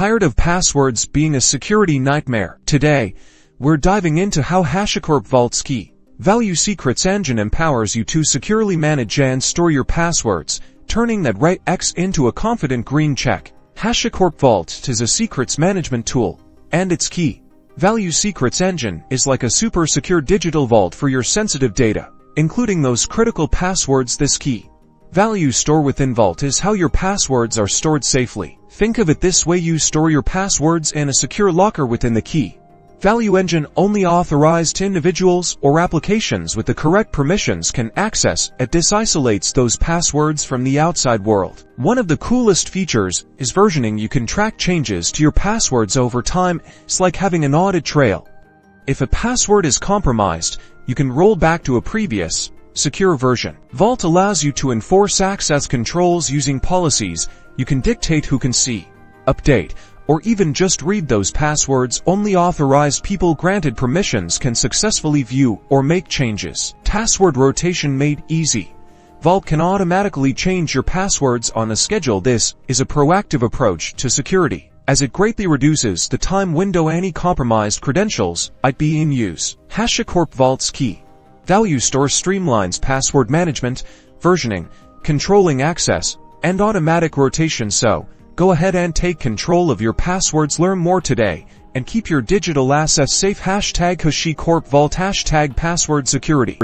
Tired of passwords being a security nightmare? Today, we're diving into how Hashicorp Vault's key value secrets engine empowers you to securely manage and store your passwords, turning that red X into a confident green check. Hashicorp Vault is a secrets management tool, and its key value secrets engine is like a super secure digital vault for your sensitive data, including those critical passwords. This key value store within Vault is how your passwords are stored safely. Think of it this way: you store your passwords in a secure locker within the key value engine. Only authorized individuals or applications with the correct permissions can access it. This isolates those passwords from the outside world. One of the coolest features is versioning. You can track changes to your passwords over time. It's like having an audit trail. If a password is compromised, you can roll back to a previous secure version. Vault allows you to enforce access controls using policies. You can dictate who can see, update, or even just read those passwords. Only authorized people granted permissions can successfully view or make changes. Password rotation made easy. Vault can automatically change your passwords on a schedule. This is a proactive approach to security, as it greatly reduces the time window any compromised credentials might be in use. Hashicorp Vault's key value store streamlines password management, versioning, controlling access, and automatic rotation. So, go ahead and take control of your passwords. Learn more today and keep your digital assets safe. Hashicorp Vault, #password security.